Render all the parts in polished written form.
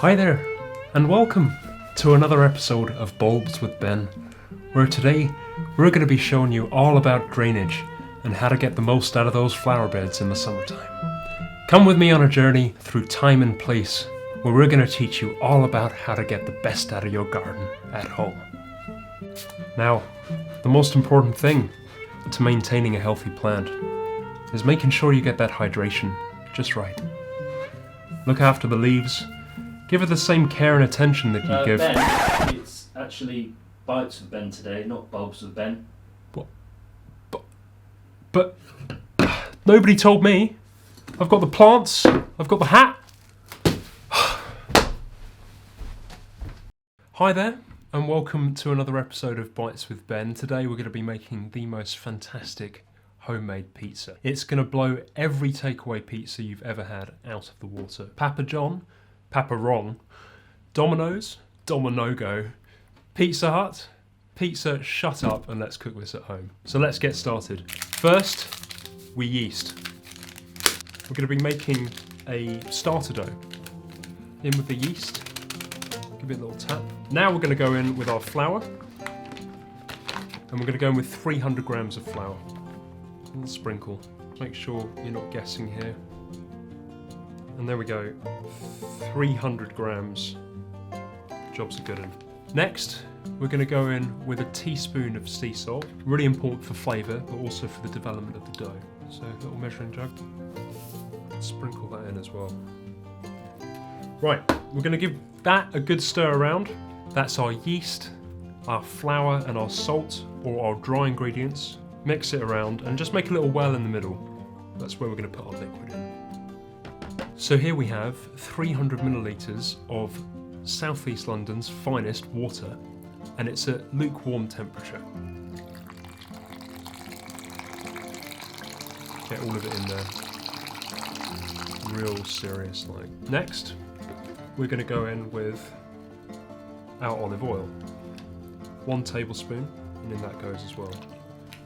Hi there, and welcome to another episode of Bulbs with Ben, where today we're going to be showing you all about drainage and how to get the most out of those flower beds in the summertime. Come with me on a journey through time and place, where we're going to teach you all about how to get the best out of your garden at home. Now, the most important thing to maintaining a healthy plant is making sure you get that hydration just right. Look after the leaves. Give it the same care and attention that you give... Ben, it's actually Bites with Ben today, not Bulbs with Ben. But nobody told me. I've got the plants, I've got the hat. Hi there, and welcome to another episode of Bites with Ben. Today we're going to be making the most fantastic homemade pizza. It's going to blow every takeaway pizza you've ever had out of the water. Papa John, Papa Wrong, Domino's, Dominogo, Pizza Hut, Pizza Shut Up and let's cook this at home. So let's get started. First, we yeast. We're going to be making a starter dough. In with the yeast, give it a little tap. Now we're going to go in with our flour, and we're going to go in with 300 grams of flour. A little sprinkle. Make sure you're not guessing here. And there we go, 300 grams. Jobs are good in. Next, we're going to go in with a teaspoon of sea salt. Really important for flavour, but also for the development of the dough. So a little measuring jug. Sprinkle that in as well. Right, we're going to give that a good stir around. That's our yeast, our flour and our salt, or our dry ingredients. Mix it around and just make a little well in the middle. That's where we're going to put our liquid in. So here we have 300 millilitres of Southeast London's finest water, and it's at lukewarm temperature. Get all of it in there. Real serious like. Next, we're going to go in with our olive oil. 1 tablespoon, and in that goes as well.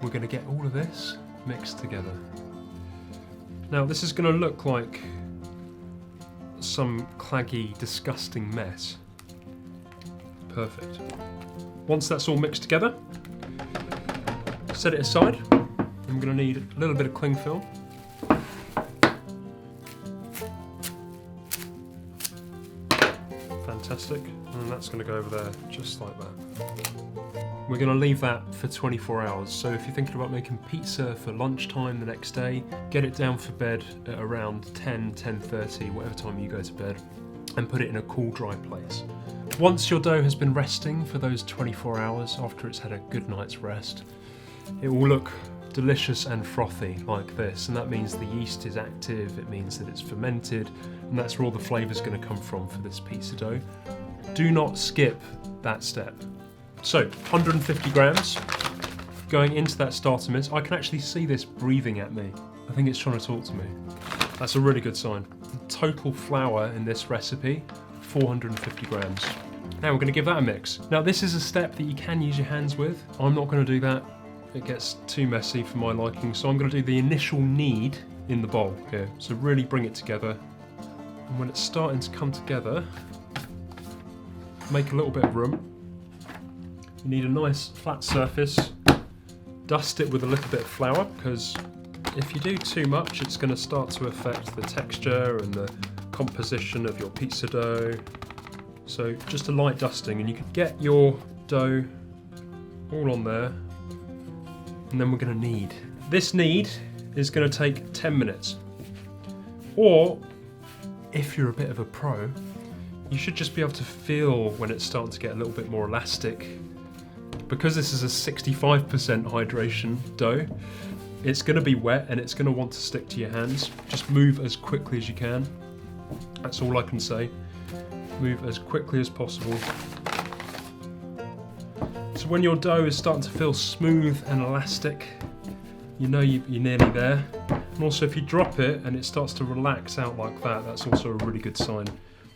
We're going to get all of this mixed together. Now this is going to look like some claggy, disgusting mess. Perfect. Once that's all mixed together, set it aside. I'm going to need a little bit of cling film. Fantastic. And that's going to go over there just like that. We're going to leave that for 24 hours. So if you're thinking about making pizza for lunchtime the next day, get it down for bed at around 10:30, whatever time you go to bed, and put it in a cool, dry place. Once your dough has been resting for those 24 hours, after it's had a good night's rest, it will look delicious and frothy like this, and that means the yeast is active, it means that it's fermented, and that's where all the flavour's going to come from for this pizza dough. Do not skip that step. So, 150 grams going into that starter mix. I can actually see this breathing at me. I think it's trying to talk to me. That's a really good sign. The total flour in this recipe, 450 grams. Now we're going to give that a mix. Now this is a step that you can use your hands with. I'm not going to do that. It gets too messy for my liking. So I'm going to do the initial knead in the bowl here. So really bring it together. And when it's starting to come together, make a little bit of room. You need a nice flat surface. Dust it with a little bit of flour, because if you do too much, it's going to start to affect the texture and the composition of your pizza dough. So just a light dusting, and you can get your dough all on there. And then we're going to knead. This knead is going to take 10 minutes. Or, if you're a bit of a pro, you should just be able to feel when it's starting to get a little bit more elastic. Because this is a 65% hydration dough, it's going to be wet and it's going to want to stick to your hands. Just move as quickly as you can. That's all I can say. Move as quickly as possible. So when your dough is starting to feel smooth and elastic, you know you're nearly there. And also if you drop it and it starts to relax out like that, that's also a really good sign.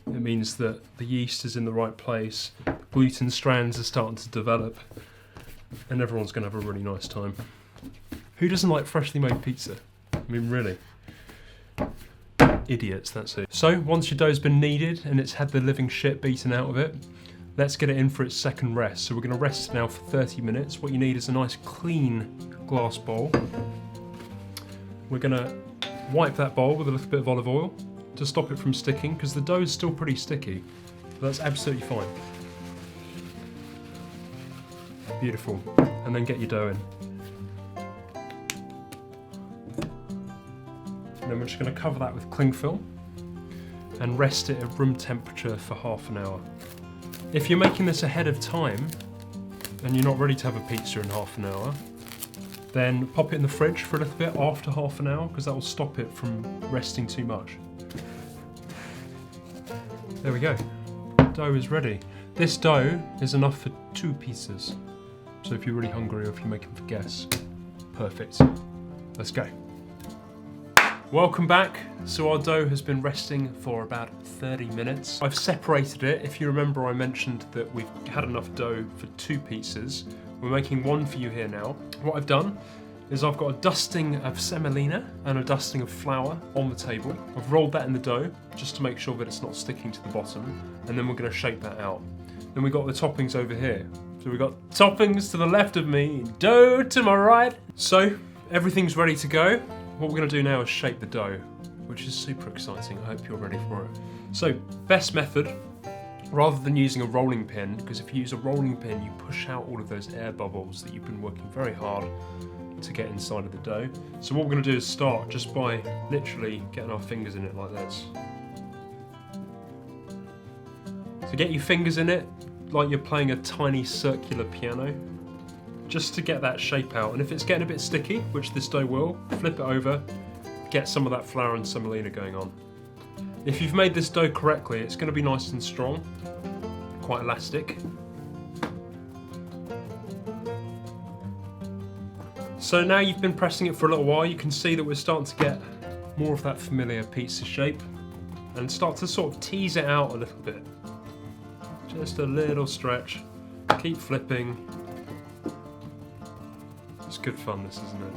It means that the yeast is in the right place, gluten strands are starting to develop, and everyone's going to have a really nice time. Who doesn't like freshly made pizza? I mean, really. Idiots, that's it. So once your dough's been kneaded and it's had the living shit beaten out of it, let's get it in for its second rest. So we're going to rest it now for 30 minutes. What you need is a nice clean glass bowl. We're going to wipe that bowl with a little bit of olive oil to stop it from sticking, because the dough is still pretty sticky. But that's absolutely fine. Beautiful. And then get your dough in. And then we're just going to cover that with cling film and rest it at room temperature for half an hour. If you're making this ahead of time and you're not ready to have a pizza in half an hour, then pop it in the fridge for a little bit after half an hour, because that will stop it from resting too much. There we go. Dough is ready. This dough is enough for 2 pizzas. So if you're really hungry or if you're making for guests, perfect. Let's go. Welcome back. So our dough has been resting for about 30 minutes. I've separated it. If you remember, I mentioned that we've had enough dough for 2 pizzas. We're making one for you here now. What I've done is I've got a dusting of semolina and a dusting of flour on the table. I've rolled that in the dough just to make sure that it's not sticking to the bottom, and then we're going to shape that out. Then we've got the toppings over here. So we've got toppings to the left of me, dough to my right. So everything's ready to go. What we're going to do now is shape the dough, which is super exciting. I hope you're ready for it. So, best method, rather than using a rolling pin, because if you use a rolling pin, you push out all of those air bubbles that you've been working very hard to get inside of the dough. So what we're going to do is start just by literally getting our fingers in it like this. So get your fingers in it like you're playing a tiny circular piano, just to get that shape out. And if it's getting a bit sticky, which this dough will, flip it over, get some of that flour and semolina going on. If you've made this dough correctly, it's going to be nice and strong, quite elastic. So now you've been pressing it for a little while, you can see that we're starting to get more of that familiar pizza shape and start to sort of tease it out a little bit. Just a little stretch, keep flipping. It's good fun, this, isn't it?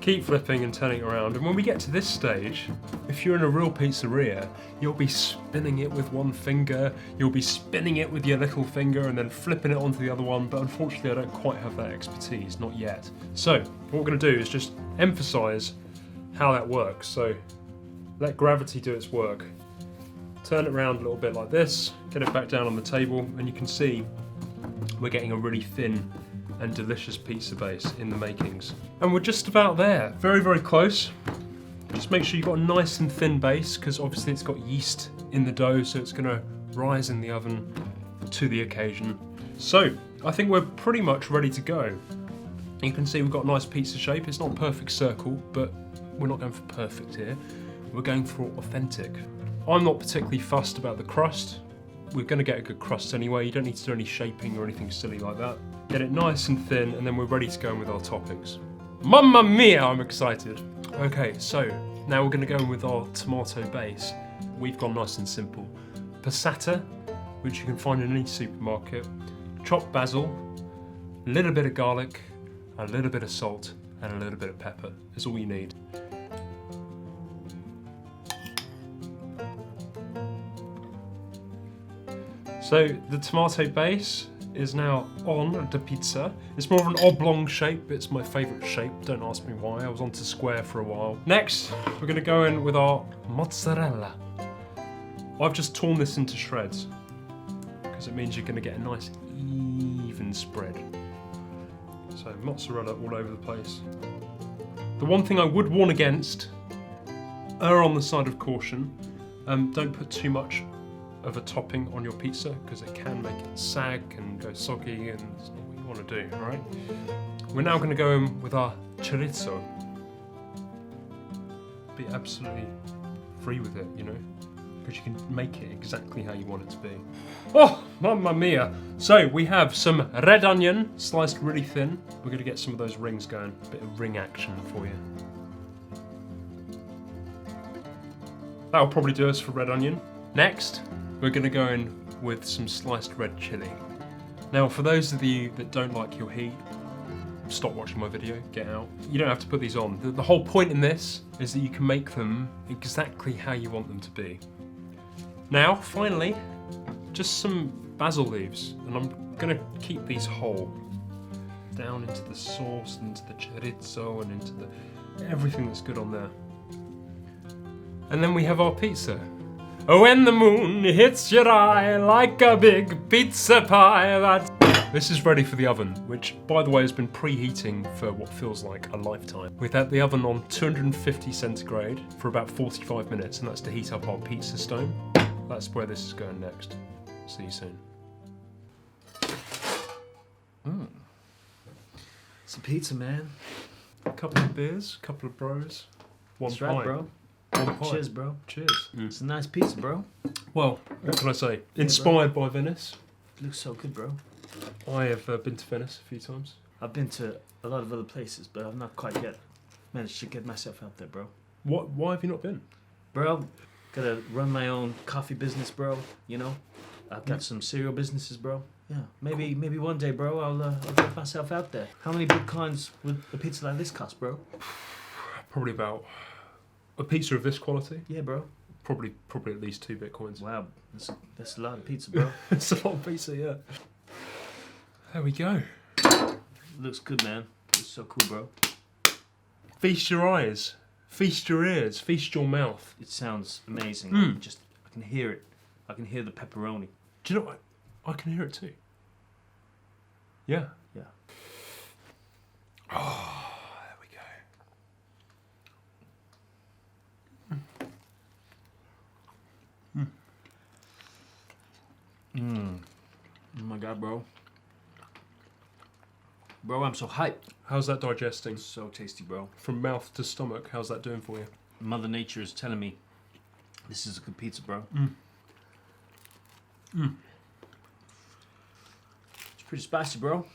Keep flipping and turning it around, and when we get to this stage, if you're in a real pizzeria, you'll be spinning it with one finger, you'll be spinning it with your little finger and then flipping it onto the other one, but unfortunately I don't quite have that expertise, not yet. So, what we're going to do is just emphasise how that works. So, let gravity do its work. Turn it around a little bit like this, get it back down on the table, and you can see we're getting a really thin and delicious pizza base in the makings. And we're just about there, very, very close. Just make sure you've got a nice and thin base, because obviously it's got yeast in the dough, so it's going to rise in the oven to the occasion. So, I think we're pretty much ready to go. You can see we've got a nice pizza shape. It's not a perfect circle, but we're not going for perfect here. We're going for authentic. I'm not particularly fussed about the crust. We're going to get a good crust anyway. You don't need to do any shaping or anything silly like that. Get it nice and thin, and then we're ready to go in with our toppings. Mamma mia, I'm excited. Okay, so now we're going to go in with our tomato base. We've gone nice and simple. Passata, which you can find in any supermarket. Chopped basil, a little bit of garlic, a little bit of salt, and a little bit of pepper is all you need. So the tomato base is now on the pizza. It's more of an oblong shape. It's my favourite shape. Don't ask me why. I was onto square for a while. Next, we're going to go in with our mozzarella. I've just torn this into shreds because it means you're going to get a nice even spread. So mozzarella all over the place. The one thing I would warn against, err on the side of caution. Don't put too much of a topping on your pizza, because it can make it sag and go soggy, and it's not what you want to do, alright? We're now going to go in with our chorizo. Be absolutely free with it, you know, because you can make it exactly how you want it to be. Oh, mamma mia! So we have some red onion sliced really thin. We're going to get some of those rings going, a bit of ring action for you. That'll probably do us for red onion. Next, we're going to go in with some sliced red chilli. Now, for those of you that don't like your heat, stop watching my video, get out. You don't have to put these on. The whole point in this is that you can make them exactly how you want them to be. Now, finally, just some basil leaves, and I'm gonna keep these whole. Down into the sauce, into the chorizo, and into everything that's good on there. And then we have our pizza. Oh, when the moon hits your eye like a big pizza pie. This is ready for the oven, which, by the way, has been preheating for what feels like a lifetime. We've had the oven on 250 centigrade for about 45 minutes, and that's to heat up our pizza stone. That's where this is going next. See you soon. It's a pizza, man. A couple of beers, a couple of bros, one That's pint. right, bro. One pint. Cheers, bro. Cheers. It's a nice pizza, bro. Well, what can I say? Inspired by Venice. It looks so good, bro. I have been to Venice a few times. I've been to a lot of other places, but I've not quite yet managed to get myself out there, bro. Why have you not been? Bro, gotta run my own coffee business, bro. You know, I've got some cereal businesses, bro. Yeah, maybe one day, bro, I'll get myself out there. How many bitcoins would a pizza like this cost, bro? Probably about a pizza of this quality. Yeah, bro. Probably at least 2 bitcoins. Wow, that's a lot of pizza, bro. It's a lot of pizza, yeah. There we go. Looks good, man. Looks so cool, bro. Feast your eyes, feast your ears, feast your mouth. It sounds amazing. I can hear it. I can hear the pepperoni. Do you know what? I can hear it too. Yeah. Yeah. Oh, there we go. Oh my god, bro. Bro, I'm so hyped. How's that digesting? So tasty, bro. From mouth to stomach, how's that doing for you? Mother Nature is telling me this is a good pizza, bro. It's pretty spicy, bro.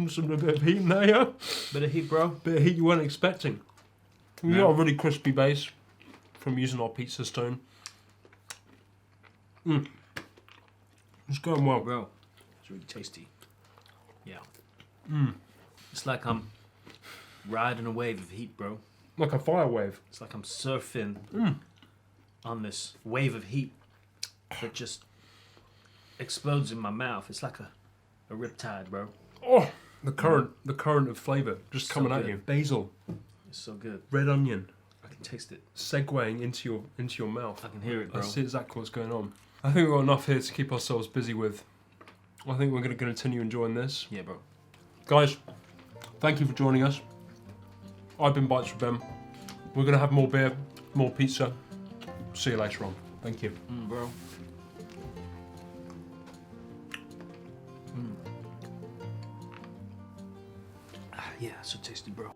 Some a bit of heat in there, yeah? Bit of heat, bro. Bit of heat you weren't expecting. We got a really crispy base from using our pizza stone. It's going well. Bro, it's really tasty. Yeah. It's like I'm riding a wave of heat, bro. Like a fire wave. It's like I'm surfing on this wave of heat that just explodes in my mouth. It's like a riptide, bro. Oh, the current of flavour just So coming at good. you. Basil, It's so good. red onion, I can taste it. segueing into your mouth. I can hear it, I bro. see exactly what's going on. I think we've got enough here to keep ourselves busy with. I think we're going to continue enjoying this. Yeah, bro. Guys, thank you for joining us. I've been Bites with Ben. We're going to have more beer, more pizza. See you later on. Thank you. Bro. Yeah, so tasty, bro.